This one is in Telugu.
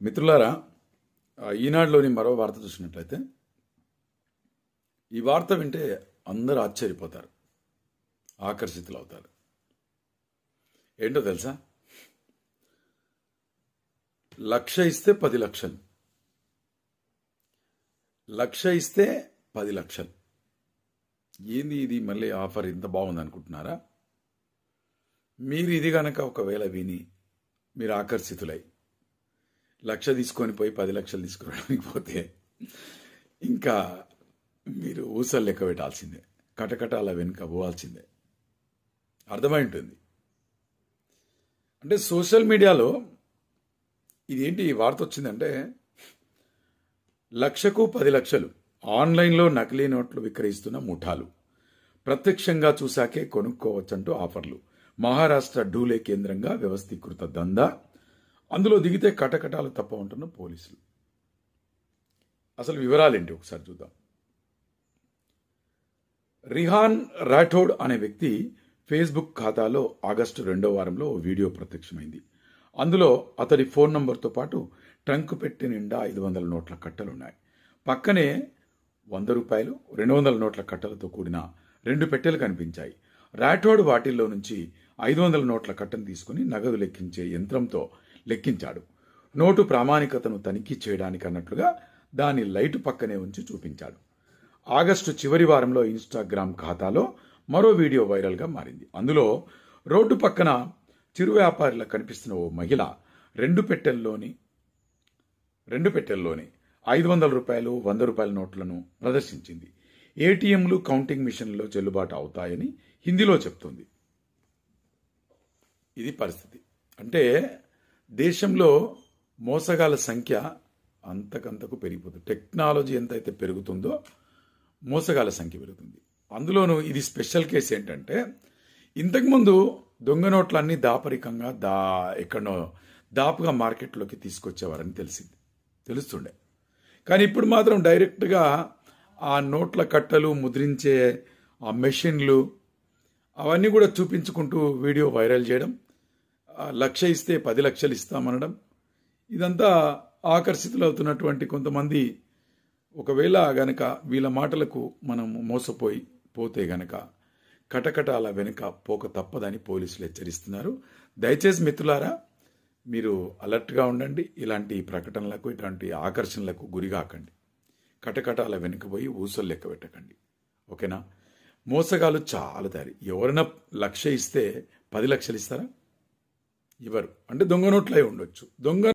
మిత్రులారా, ఈనాడులోని మరో వార్త చూసినట్లయితే ఈ వార్త వింటే అందరూ ఆశ్చర్యపోతారు, ఆకర్షితులు అవుతారు. ఏంటో తెలుసా? 1,00,000 ఇస్తే 10 లక్షలు, 1,00,000 ఇస్తే 10 లక్షలు. ఏంది ఇది? మళ్ళీ ఆఫర్ ఇంత బాగుంది అనుకుంటున్నారా? మీరు ఇది గనక ఒకవేళ విని మీరు ఆకర్షితులై 1,00,000 తీసుకొని పోయి 10 లక్షలు తీసుకురావడానికి పోతే ఇంకా మీరు ఊసలు లెక్క పెట్టాల్సిందే, కటకటాల వెనుక పోవాల్సిందే. అర్థమై ఉంటుంది. అంటే సోషల్ మీడియాలో ఇదేంటి ఈ వార్త వచ్చిందంటే, 1,00,000కు 10 లక్షలు ఆన్లైన్లో నకిలీ నోట్లు విక్రయిస్తున్న ముఠాలు, ప్రత్యక్షంగా చూశాకే కొనుక్కోవచ్చంటూ ఆఫర్లు. మహారాష్ట్ర డూలే కేంద్రంగా వ్యవస్థీకృత దందా, అందులో దిగితే కటకటాలు తప్ప ఉంటున్న పోలీసులు. అసలు వివరాలేంటి ఒకసారి చూద్దాం. రిహాన్ రాఠోడ్ అనే వ్యక్తి ఫేస్బుక్ ఖాతాలో ఆగస్టు 2వ వారంలో ఓ వీడియో ప్రత్యక్షమైంది. అందులో అతడి ఫోన్ నంబర్తో పాటు ట్రంక్ పెట్టి నిండా 500 నోట్ల కట్టలున్నాయి. పక్కనే 100 రూపాయలు, 200 నోట్ల కట్టలతో కూడిన 2 పెట్టెలు కనిపించాయి. రాఠోడ్ వాటిల్లో నుంచి 500 నోట్ల కట్టను తీసుకుని నగదు లెక్కించే యంత్రంతో లెక్కించాడు. నోటు ప్రామాణికతను తనిఖీ చేయడానికి అన్నట్లుగా దాని లైటు పక్కనే ఉంచి చూపించాడు. ఆగస్టు చివరి వారంలో ఇన్స్టాగ్రామ్ ఖాతాలో మరో వీడియో వైరల్గా మారింది. అందులో రోడ్డు పక్కన చిరు వ్యాపారిలా కనిపిస్తున్న ఓ మహిళ రెండు పెట్టెల్లోని 500 రూపాయలు, 100 రూపాయల నోట్లను ప్రదర్శించింది. ఏటీఎంలు, కౌంటింగ్ మిషన్లలో చెల్లుబాటు అవుతాయని హిందీలో చెప్తుంది. ఇది పరిస్థితి. అంటే దేశంలో మోసగాల సంఖ్య అంతకంతకు పెరిగిపోతుంది. టెక్నాలజీ ఎంతైతే పెరుగుతుందో మోసగాల సంఖ్య పెరుగుతుంది. అందులోనూ ఇది స్పెషల్ కేసు ఏంటంటే, ఇంతకుముందు దొంగ నోట్లన్నీ దాపరికంగా ఎక్కడనో దాపుగా మార్కెట్లోకి తీసుకొచ్చేవారని తెలుస్తుండే. కానీ ఇప్పుడు మాత్రం డైరెక్ట్గా ఆ నోట్ల కట్టలు ముద్రించే ఆ మెషిన్లు అవన్నీ కూడా చూపించుకుంటూ వీడియో వైరల్ చేయడం, 1,00,000 ఇస్తే 10 లక్షలు ఇస్తామనడం, ఇదంతా ఆకర్షితులు అవుతున్నటువంటి కొంతమంది ఒకవేళ గనక వీళ్ళ మాటలకు మనం పోతే గనక కటకటాల వెనుక పోక తప్పదని పోలీసులు హెచ్చరిస్తున్నారు. దయచేసి మిత్రులారా, మీరు అలర్ట్గా ఉండండి. ఇలాంటి ప్రకటనలకు, ఇలాంటి ఆకర్షణలకు గురిగాకండి. కటకటాల వెనుక పోయి ఊసలు లెక్క పెట్టకండి. ఓకేనా? మోసగాలు చాలా దారి. ఎవరైనా 1,00,000 ఇస్తే 10 లక్షలు ఇస్తారా? ఇవ్వరు. అంటే దొంగ నోట్లై ఉండొచ్చు. దొంగ